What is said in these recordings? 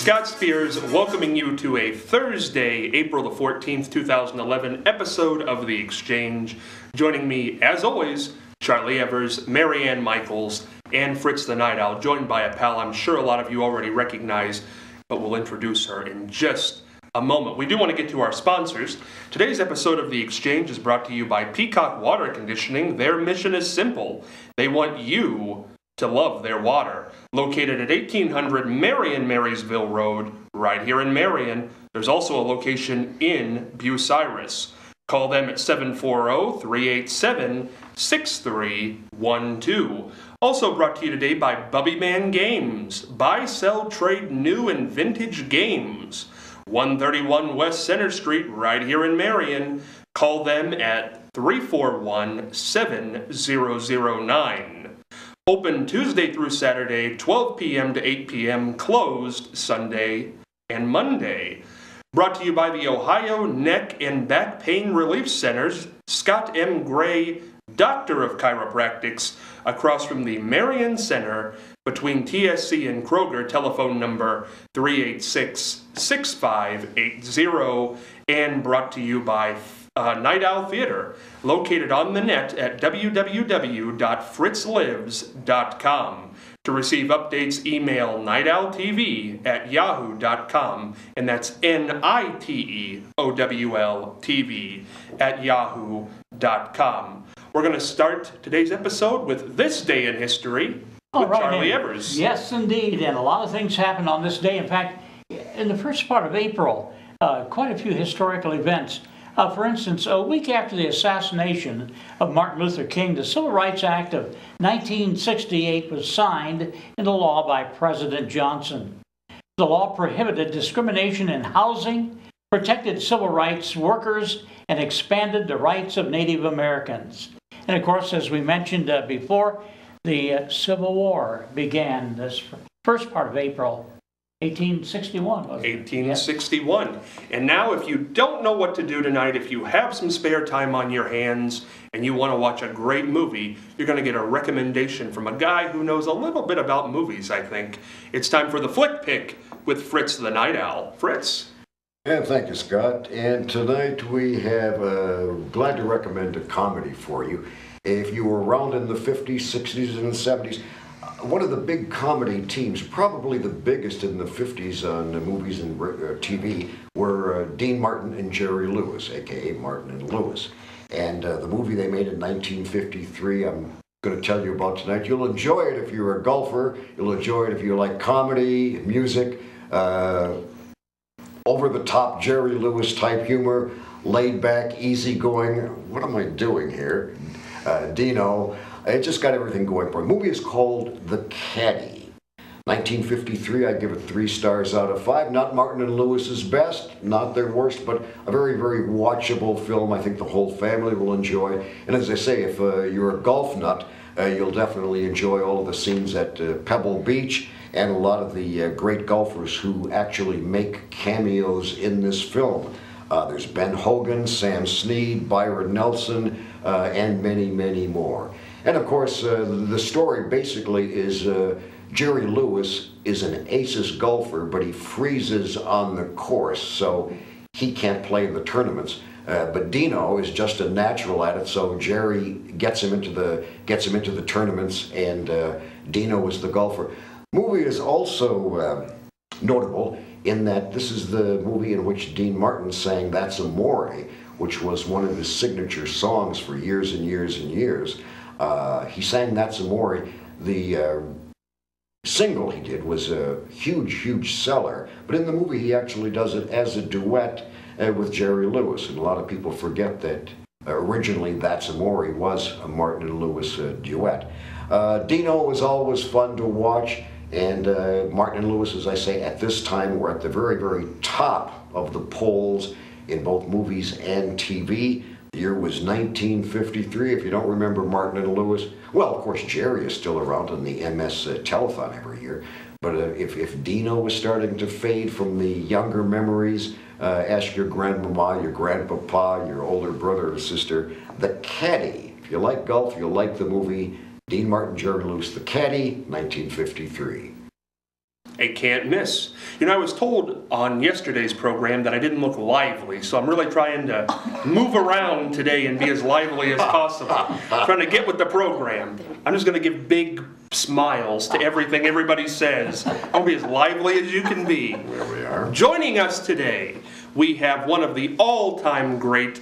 Scott Spears welcoming you to a Thursday, April the 14th, 2011 episode of The Exchange. Joining me, as always, Charlie Evers, Marianne Michaels, and Fritz the Night Owl, joined by a pal I'm sure a lot of you already recognize, but we'll introduce her in just a moment. We do want to get to our sponsors. Today's episode of The Exchange is brought to you by Peacock Water Conditioning. Their mission is simple. They want you to love their water. Located at 1800 Marion Marysville Road, right here in Marion. There's also a location in Bucyrus. Call them at 740-387-6312. Also brought to you today by Bubby Man Games. Buy, sell, trade new and vintage games. 131 West Center Street, right here in Marion. Call them at 341-7009. Open Tuesday through Saturday, 12 p.m. to 8 p.m., closed Sunday and Monday. Brought to you by the Ohio Neck and Back Pain Relief Centers, Scott M. Gray, Doctor of Chiropractics, across from the Marion Center between TSC and Kroger, telephone number 386-6580, and brought to you by Night Owl Theater, located on the net at www.fritzlives.com. To receive updates, email nightowltv@yahoo.com, and that's NITEOWLTV@yahoo.com. We're going to start today's episode with This Day in History with Charlie Evers. Yes, indeed, and a lot of things happened on this day. In fact, in the first part of April, quite a few historical events. For instance, a week after the assassination of Martin Luther King, the Civil Rights Act of 1968 was signed into law by President Johnson. The law prohibited discrimination in housing, protected civil rights workers, and expanded the rights of Native Americans. And of course, as we mentioned before, the Civil War began this first part of April. 1861, wasn't it? 1861. Yes. And now if you don't know what to do tonight, if you have some spare time on your hands and you want to watch a great movie, you're going to get a recommendation from a guy who knows a little bit about movies, I think. It's time for the Flick Pick with Fritz the Night Owl. Fritz. And thank you, Scott. And tonight we have, glad to recommend a comedy for you. If you were around in the 50s, 60s, and 70s, one of the big comedy teams, probably the biggest in the 50s on movies and TV, were Dean Martin and Jerry Lewis, a.k.a. Martin and Lewis. And the movie they made in 1953, I'm going to tell you about tonight. You'll enjoy it if you're a golfer. You'll enjoy it if you like comedy, music, over-the-top Jerry Lewis type humor, laid-back, easygoing. What am I doing here? Dino. It just got everything going for it. The movie is called The Caddy. 1953, I give it 3 stars out of 5. Not Martin and Lewis's best, not their worst, but a very, very watchable film I think the whole family will enjoy. And as I say, if you're a golf nut, you'll definitely enjoy all of the scenes at Pebble Beach and a lot of the great golfers who actually make cameos in this film. There's Ben Hogan, Sam Snead, Byron Nelson, and many, many more. And of course, the story basically is Jerry Lewis is an aces golfer, but he freezes on the course, so he can't play in the tournaments. But Dino is just a natural at it, so Jerry gets him into the tournaments, and Dino is the golfer. Movie is also notable in that this is the movie in which Dean Martin sang "That's Amore," which was one of his signature songs for years and years and years. He sang "That's Amore." The single he did was a huge, huge seller, but in the movie he actually does it as a duet with Jerry Lewis, and a lot of people forget that originally "That's Amore" was a Martin and Lewis duet. Dino was always fun to watch, and Martin and Lewis, as I say, at this time were at the very, very top of the polls in both movies and TV. The year was 1953. If you don't remember Martin and Lewis, well, of course, Jerry is still around on the MS telethon every year. But if Dino was starting to fade from the younger memories, ask your grandmama, your grandpapa, your older brother or sister. The Caddy. If you like golf, you'll like the movie Dean Martin, Jerry Lewis, The Caddy, 1953. a can't miss. You know, I was told on yesterday's program that I didn't look lively, so I'm really trying to move around today and be as lively as possible. Trying to get with the program. I'm just going to give big smiles to everything everybody says. I'll be as lively as you can be. There we are. Joining us today, we have one of the all-time great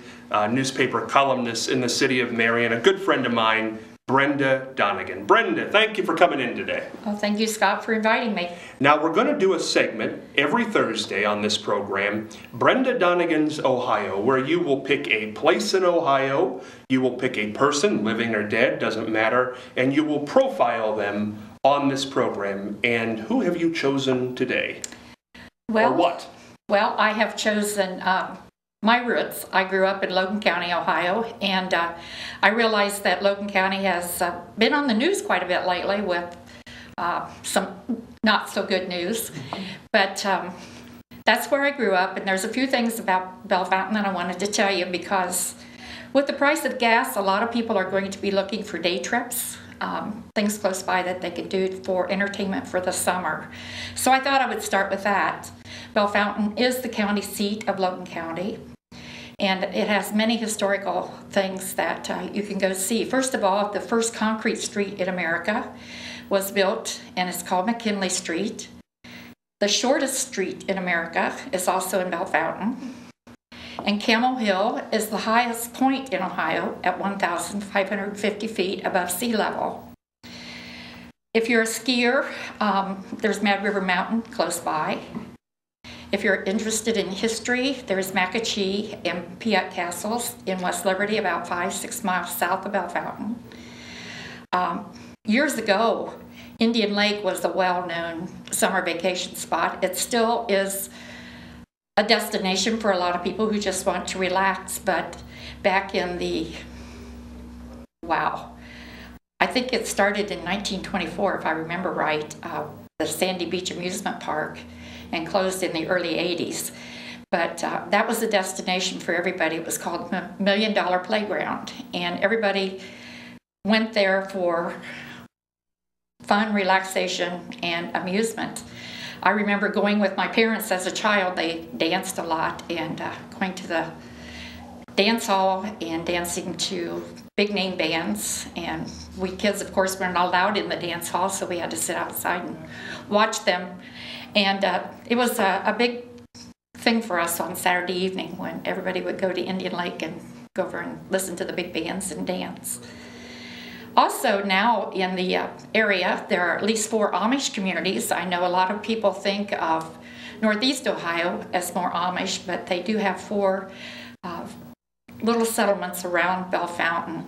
newspaper columnists in the city of Marion, a good friend of mine, Brenda Donegan. Brenda, thank you for coming in today. Well, thank you, Scott, for inviting me. Now, we're going to do a segment every Thursday on this program, Brenda Donegan's Ohio, where you will pick a place in Ohio, you will pick a person, living or dead, doesn't matter, and you will profile them on this program. And who have you chosen today? Well, Or what? Well, I have chosen my roots. I grew up in Logan County, Ohio, and I realized that Logan County has been on the news quite a bit lately with some not so good news. But that's where I grew up, and there's a few things about Bellefontaine that I wanted to tell you, because with the price of gas, a lot of people are going to be looking for day trips, things close by that they can do for entertainment for the summer. So I thought I would start with that. Bellefontaine is the county seat of Logan County, and it has many historical things that you can go see. First of all, the first concrete street in America was built, and it's called McKinley Street. The shortest street in America is also in Bellefontaine. And Camel Hill is the highest point in Ohio at 1,550 feet above sea level. If you're a skier, there's Mad River Mountain close by. If you're interested in history, there's McAchee and Piat Castles in West Liberty, about 5-6 miles south of Bellefontaine. Years ago, Indian Lake was a well-known summer vacation spot. It still is a destination for a lot of people who just want to relax, but back in the, I think it started in 1924, if I remember right, the Sandy Beach Amusement Park, and closed in the early 80s. But that was a destination for everybody. It was called $1 Million Playground, and everybody went there for fun, relaxation, and amusement. I remember going with my parents as a child. They danced a lot, and going to the dance hall and dancing to big name bands. And we kids, of course, weren't allowed in the dance hall, so we had to sit outside and watch them. And it was a big thing for us on Saturday evening when everybody would go to Indian Lake and go over and listen to the big bands and dance. Also now in the area, there are at least 4 Amish communities. I know a lot of people think of Northeast Ohio as more Amish, but they do have 4 little settlements around Bellefontaine.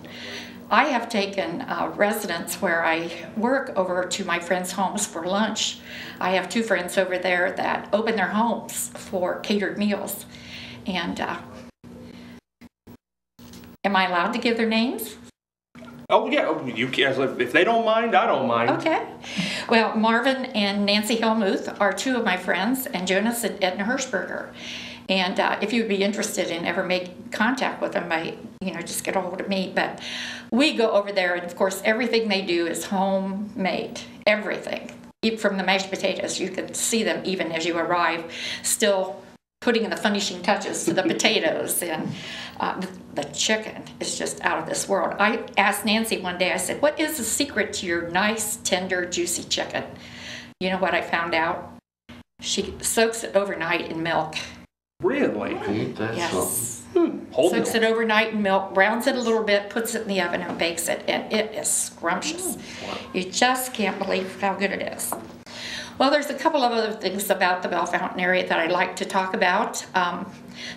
I have taken residents where I work over to my friends' homes for lunch. I have 2 friends over there that open their homes for catered meals. And am I allowed to give their names? Oh, yeah, you can. If they don't mind, I don't mind. Okay. Well, Marvin and Nancy Hellmuth are 2 of my friends, and Jonas and Edna Hirschberger. And if you'd be interested in ever making contact with them, just get a hold of me. But we go over there, and of course, everything they do is homemade. Everything. Even from the mashed potatoes, you can see them even as you arrive, still putting in the finishing touches to the potatoes, and the chicken is just out of this world. I asked Nancy one day, I said, what is the secret to your nice, tender, juicy chicken? You know what I found out? She soaks it overnight in milk. Really? Ain't that Yes. Hold Soaks it overnight in milk, browns it a little bit, puts it in the oven and bakes it, and it is scrumptious. You just can't believe how good it is. Well, there's a couple of other things about the Bellefontaine area that I'd like to talk about.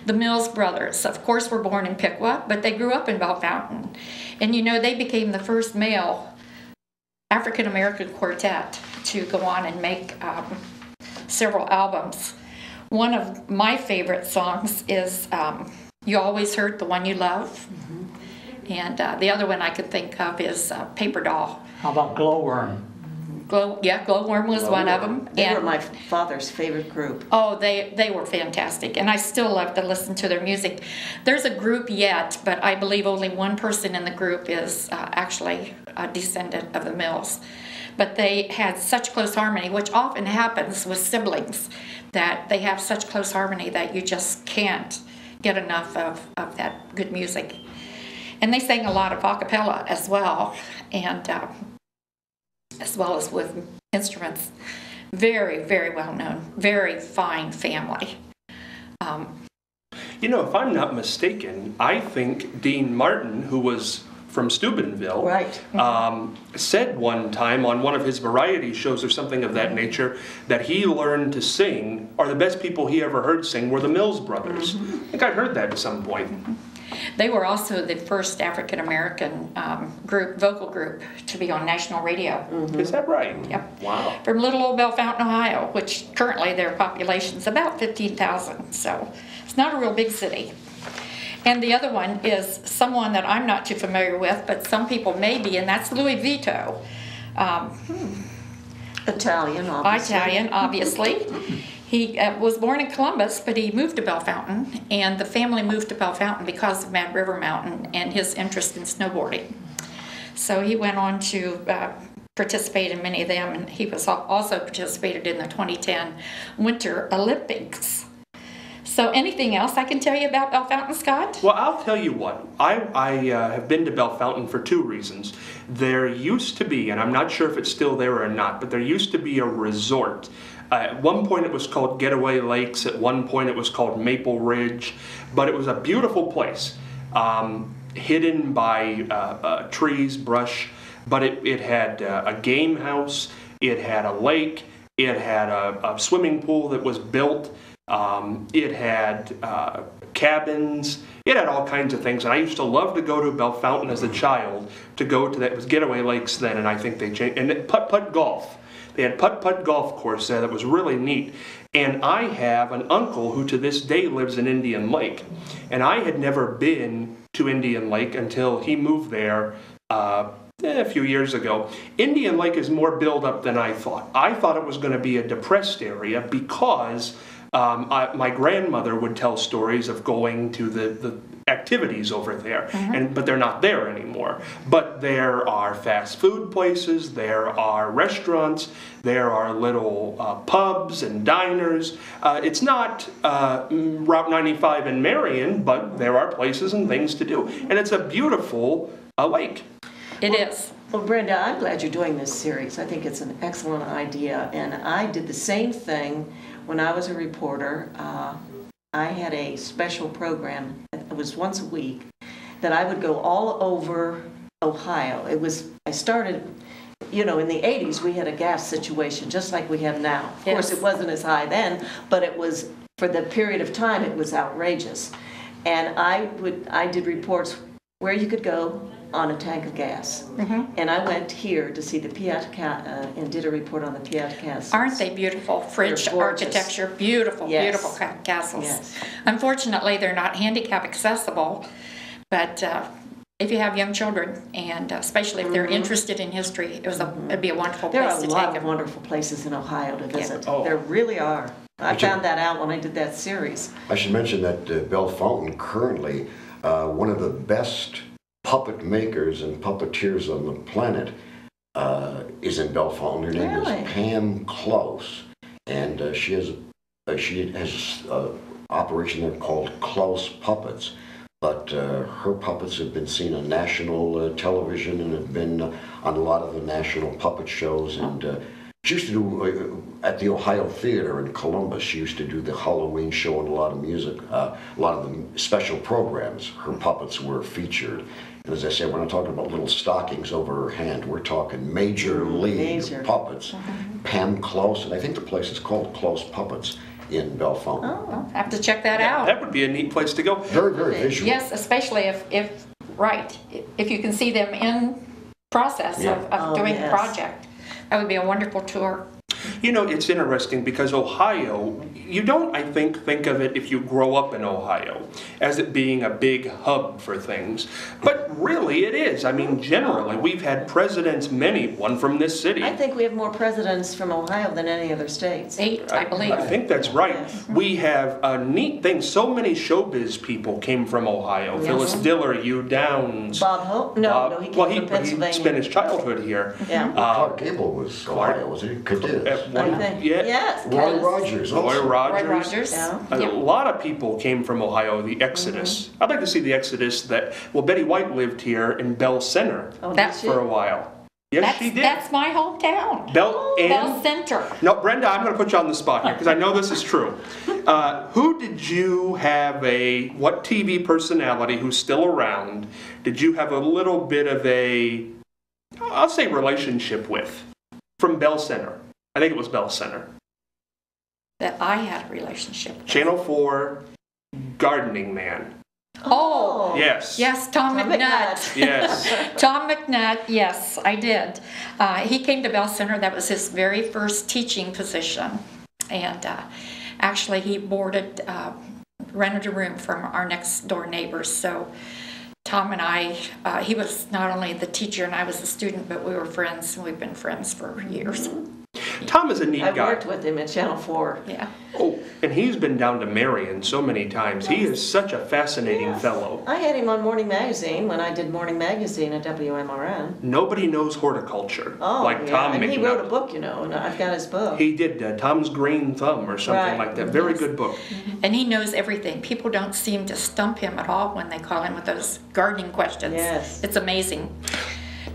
The Mills brothers, of course, were born in Piqua, but they grew up in Bellefontaine. And they became the first male African-American quartet to go on and make several albums. One of my favorite songs is You Always Hurt the One You Love. And the other one I could think of is Paper Doll. How about Glowworm? Glowworm was one of them. They were my father's favorite group. Oh, they were fantastic, and I still love to listen to their music. There's a group yet, but I believe only one person in the group is actually a descendant of the Mills. but they had such close harmony, which often happens with siblings, that they have such close harmony that you just can't get enough of that good music. And they sang a lot of a cappella as well, and as well as with instruments. Very, very well known, very fine family. You know, if I'm not mistaken, I think Dean Martin, who was from Steubenville, Right. said one time on one of his variety shows or something of that nature that he learned to sing, or the best people he ever heard sing were the Mills Brothers. I think I heard that at some point. They were also the first African-American vocal group to be on national radio. Is that right? Yep. Wow. From little old Bellefontaine, Ohio, which currently their population's about 15,000, so it's not a real big city. And the other one is someone that I'm not too familiar with, but some people may be, and that's Louis Vito. Italian, obviously. Italian, obviously. He was born in Columbus, but he moved to Bellefontaine, and the family moved to Bellefontaine because of Mad River Mountain and his interest in snowboarding. So he went on to participate in many of them, and he was also participated in the 2010 Winter Olympics. So anything else I can tell you about Bellefontaine, Scott? Well, I'll tell you what. I have been to Bellefontaine for two reasons. There used to be, and I'm not sure if it's still there or not, but there used to be a resort. At one point it was called Getaway Lakes. At one point it was called Maple Ridge. But it was a beautiful place, hidden by trees, brush. But it had a game house. It had a lake. It had a swimming pool that was built. It had cabins. It had all kinds of things, and I used to love to go to Bellefontaine as a child. To go to that, it was Getaway Lakes then, and I think they changed. And putt-putt golf. They had putt-putt golf course there that was really neat. And I have an uncle who to this day lives in Indian Lake, and I had never been to Indian Lake until he moved there a few years ago. Indian Lake is more built up than I thought. I thought it was going to be a depressed area because my grandmother would tell stories of going to the activities over there, but they're not there anymore. But there are fast food places, there are restaurants, there are little pubs and diners. It's not Route 95 in Marion, but there are places and things to do. And it's a beautiful lake. It is. Well, Brenda, I'm glad you're doing this series. I think it's an excellent idea. And I did the same thing when I was a reporter. I had a special program, it was once a week, that I would go all over Ohio. I started, in the 80s, we had a gas situation just like we have now. Of course, it wasn't as high then, but it was, for the period of time, it was outrageous. And I did reports where you could go on a tank of gas. And I went here to see the Piat and did a report on the Piat castles. Aren't they beautiful? French architecture, beautiful, beautiful castles. Yes. Unfortunately, they're not handicap accessible, but if you have young children, and especially if they're interested in history, it'd be a wonderful There place are to a take lot of them. wonderful places in Ohio to visit. Oh. There really are. I found that out when I did that series. I should mention that Bellefontaine currently, one of the best puppet makers and puppeteers on the planet is in Bellefontaine. Her name Really? is Pam Close, and she has an operation there called Close Puppets. But her puppets have been seen on national television and have been on a lot of the national puppet shows. And she used to do, at the Ohio Theater in Columbus, she used to do the Halloween show and a lot of music, a lot of the special programs. Her puppets were featured. And as I said, we're not talking about little stockings over her hand. We're talking major league puppets. Pam Close, and I think the place is called Close Puppets in Bellefontaine. I'll have to check that out. That would be a neat place to go. Very, very visual. Yes, especially if you can see them in process of doing the yes. project. That would be a wonderful tour. You know, it's interesting because Ohio, you don't, I think of it if you grow up in Ohio as it being a big hub for things. But really it is. I mean, generally, we've had presidents, one from this city. I think we have more presidents from Ohio than any other states. 8, I believe. I think that's right. Yes. We have a neat thing. So many showbiz people came from Ohio. Yes. Phyllis Diller, Hugh Downs. Bob Hope? No, he came well, from Pennsylvania. he spent his childhood here. Yeah. Clark Gable was Ohio, wasn't he? Cadiz. I think. Yeah. Yes. Roy Cadiz. Rogers. Roy also. Rogers. Roy Rogers. Yeah. A Yep. lot of people came from Ohio, the Exodus. I'd like to see the Exodus Betty White lived here in Bell Center Oh, That's did she? for a while. Yes, she did. That's my hometown. Bell Bell Center. No, Brenda, I'm going to put you on the spot here because I know this is true. Who did you have what TV personality who's still around, did you have a little bit of I'll say relationship with from Bell Center? I think it was Bell Center. That I had a relationship with. Channel 4 Gardening Man. Oh, Yes. yes, Tom Tom McNutt. McNutt. Yes. Tom McNutt, yes, I did. He came to Bell Center. That was his very first teaching position. And actually, he rented a room from our next door neighbors. So Tom and I, he was not only the teacher and I was the student, but we were friends, and we've been friends for years. Tom is a neat I guy. worked with him at Channel 4. Yeah. Oh, and he's been down to Marion so many times. He is such a fascinating Yes. fellow. I had him on Morning Magazine when I did Morning Magazine at WMRN. Nobody knows horticulture Oh, like yeah. Tom and McNutt. he wrote a book, and I've got his book. He did Tom's Green Thumb or something Right. like that. Very Yes. good book. And he knows everything. People don't seem to stump him at all when they call him with those gardening questions. Yes. It's amazing.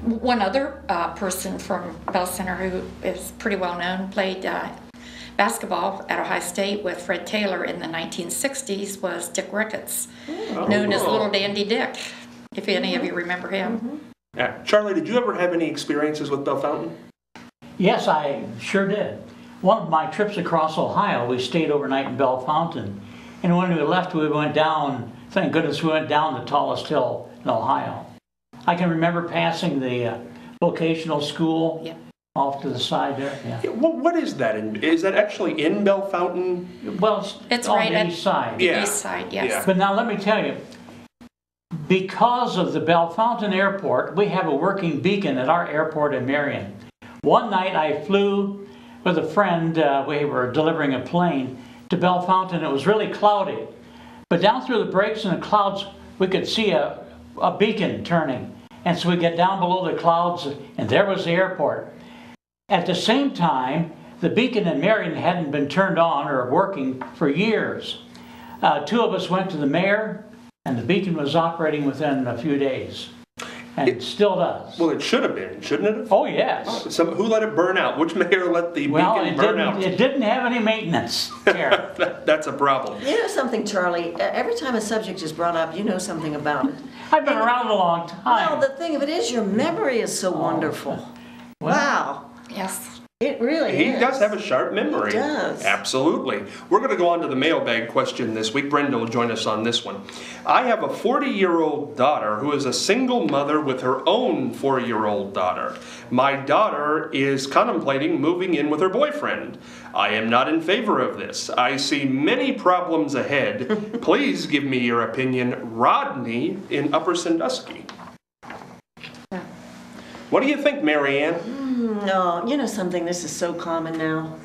One other person from Bell Center who is pretty well known played basketball at Ohio State with Fred Taylor in the 1960s was Dick Ricketts, known as Little Dandy Dick, if any of you remember him. Charlie, did you ever have any experiences with Bell Fountain? Yes, I sure did. One of my trips across Ohio, we stayed overnight in Bell Fountain. And when we left, we went down, thank goodness we went down the tallest hill in Ohio. I can remember passing the vocational school Yeah. off to the side there. Yeah. Yeah, what is that? Is that actually in Bell Fountain? Well, It's on right the at east side. Yeah. East side, yes. Yeah. But now let me tell you, because of the Bell Fountain Airport, we have a working beacon at our airport in Marion. One night I flew with a friend, we were delivering a plane to Bell Fountain. It was really cloudy. But down through the breaks in the clouds, we could see a beacon turning. And so we get down below the clouds, and there was the airport. At the same time, the beacon in Marion hadn't been turned on or working for years. Two of us went to the mayor, and the beacon was operating within a few days. And it still does. Well, it should have been, shouldn't it have? Oh, yes. Who let it burn out? Which mayor let the Well, beacon it burn didn't, out? it didn't have any maintenance care. That's a problem. You know something, Charlie? Every time a subject is brought up, you know something about it. I've been around a long Well, time. the thing of it is, your memory is so wonderful. Wow. Yes. It really He is. does have a sharp memory. He does. Absolutely. We're going to go on to the mailbag question this week. Brenda will join us on this one. I have a 40-year-old daughter who is a single mother with her own 4-year-old daughter. My daughter is contemplating moving in with her boyfriend. I am not in favor of this. I see many problems ahead. Please give me your opinion. Rodney in Upper Sandusky. What do you think, Mary Ann? No, you know something, this is so common now.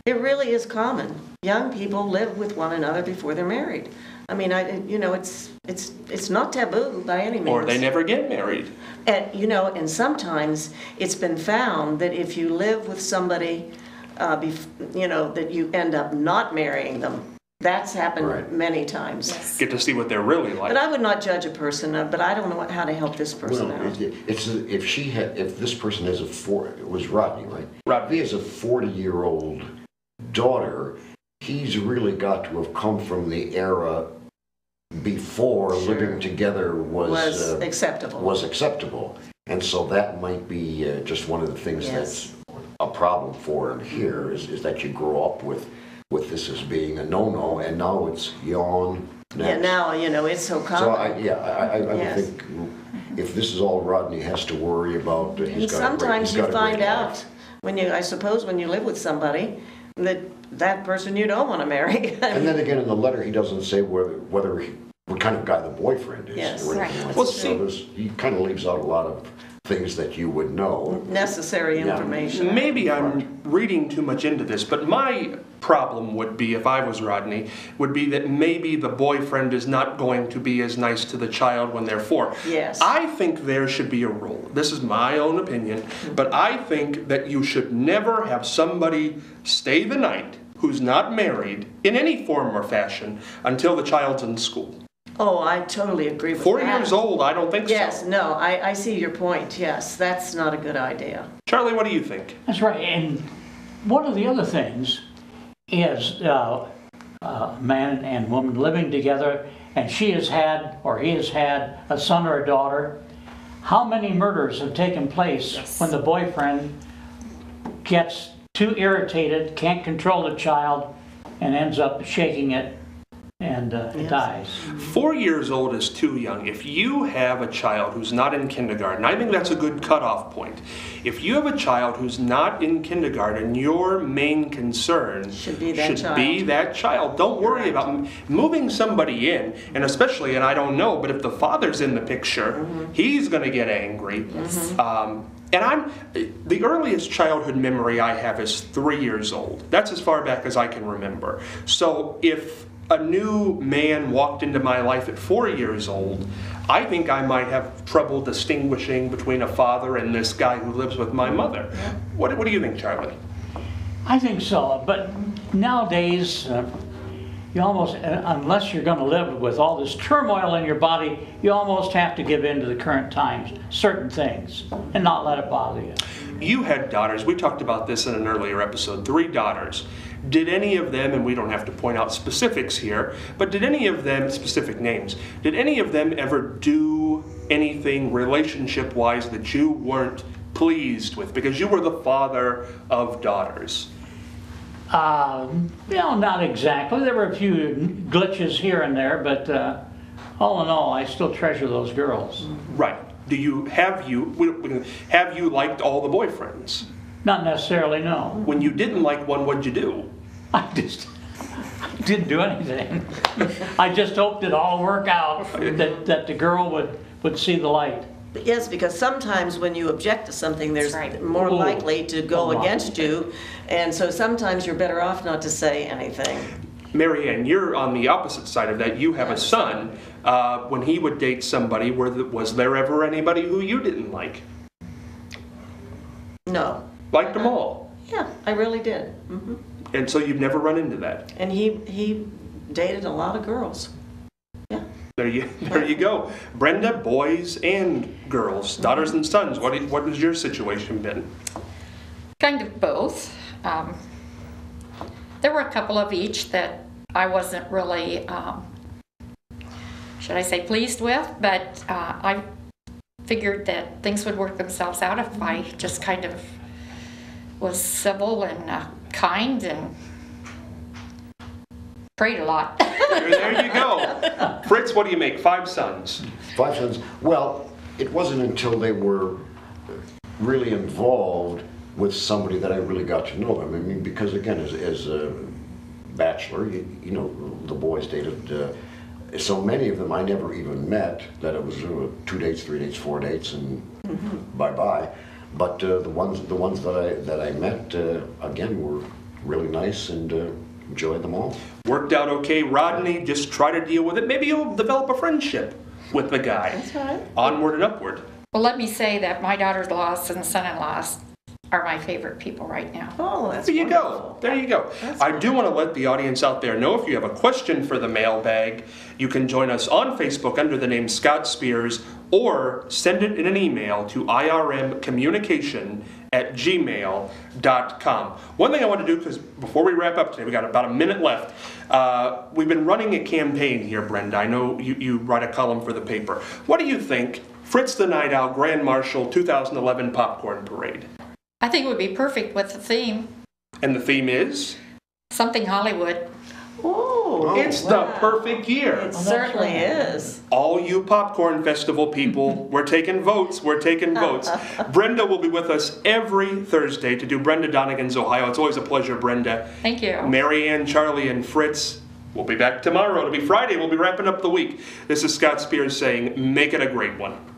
It really is common. Young people live with one another before they're married. I mean, it's not taboo by any means. Or they never get married. And, and sometimes it's been found that if you live with somebody, that you end up not marrying them. That's happened Right. many times. Yes. Get to see what they're really like. But I would not judge a person, but I don't know how to help this person Well, out. if this person has it was Rodney, right? Rodney. If he has a 40-year-old daughter, he's really got to have come from the era before Sure. living together was Acceptable. was acceptable. And so that might be just one of the things Yes. that's a problem for him here is that you grow up with this as being a no-no, and now it's yawn next. Yeah, now, it's so common. So I would Yes. think if this is all Rodney has to worry about, he's got Sometimes you find out I suppose when you live with somebody, that person you don't want to marry. And then again, in the letter, he doesn't say what kind of guy the boyfriend is. Yes, or right. anything like Well, that. see- He kind of leaves out a lot of things that you would know. Necessary Yeah. information. Maybe I'm reading too much into this, but my problem would be, if I was Rodney, would be that maybe the boyfriend is not going to be as nice to the child when they're 4. Yes. I think there should be a rule. This is my own opinion, but I think that you should never have somebody stay the night who's not married in any form or fashion until the child's in school. Oh, I totally agree with 4 that. years old, I don't think Yes, so. no, I see your point. Yes, that's not a good idea. Charlie, what do you think? That's right. And one of the other things is man and woman living together, and she has had or he has had a son or a daughter. How many murders have taken place Yes. when the boyfriend gets too irritated, can't control the child, and ends up shaking it and it dies? 4 years old is too young. If you have a child who's not in kindergarten, I think that's a good cutoff point. If you have a child who's not in kindergarten, your main concern Should be that child. Don't worry about moving somebody in, and especially, and I don't know, but if the father's in the picture, he's going to get angry. And the earliest childhood memory I have is 3 years old. That's as far back as I can remember. So if a new man walked into my life at 4 years old, I think I might have trouble distinguishing between a father and this guy who lives with my mother. What do you think, Charlie? I think so, but nowadays, you almost, unless you're going to live with all this turmoil in your body, you almost have to give in to the current times, certain things, and not let it bother you. You had daughters. We talked about this in an earlier episode. 3 daughters. Did any of them, and we don't have to point out specifics here, but did any of them, specific names, did any of them ever do anything relationship-wise that you weren't pleased with? Because you were the father of daughters. Not exactly. There were a few glitches here and there, but all in all, I still treasure those girls. Right. Have you liked all the boyfriends? Not necessarily, no. When you didn't like one, what'd you do? I didn't do anything. I just hoped it all work out, that the girl would see the light. Yes, because sometimes when you object to something, there's That's right. more Oh, likely to a go lot. against you, and so sometimes you're better off not to say anything. Mary Ann, you're on the opposite side of that. You have a son. When he would date somebody, was there ever anybody who you didn't like? No. Liked them all. Yeah, I really did. And so you've never run into that. And he dated a lot of girls. Yeah. There you go. Brenda, boys and girls, daughters and sons. What has your situation been? Kind of both. There were a couple of each that I wasn't really, should I say, pleased with, but I figured that things would work themselves out if I just kind of was civil and kind and prayed a lot. There you go. Fritz, what do you make? 5 sons. 5 sons. Well, it wasn't until they were really involved with somebody that I really got to know them. I mean, because again, as a bachelor, you know, the boys dated so many of them I never even met, that it was 2 dates, 3 dates, 4 dates, and bye-bye. But the ones that I met, again, were really nice and enjoyed them all. Worked out okay. Rodney, just try to deal with it. Maybe you'll develop a friendship with the guy. That's right. Onward and upward. Well, let me say that my daughter-in-laws and son-in-laws are my favorite people right now. Oh, that's There you go. wonderful. There you go. That's I do want to let the audience out there know if you have a question for the mailbag, you can join us on Facebook under the name Scott Spears or send it in an email to irmcommunication@gmail.com. One thing I want to do, because before we wrap up today, we got about a minute left. We've been running a campaign here, Brenda. I know you write a column for the paper. What do you think? Fritz the Night Owl Grand Marshal 2011 Popcorn Parade. I think it would be perfect with the theme, And the theme is? something Hollywood. Oh, Oh, It's the perfect year. It certainly is. All you Popcorn Festival people, we're taking votes. We're taking votes. Brenda will be with us every Thursday to do Brenda Donegan's Ohio. It's always a pleasure, Brenda. Thank you. Marianne, Charlie, and Fritz will be back tomorrow. It'll be Friday. We'll be wrapping up the week. This is Scott Spears saying, make it a great one.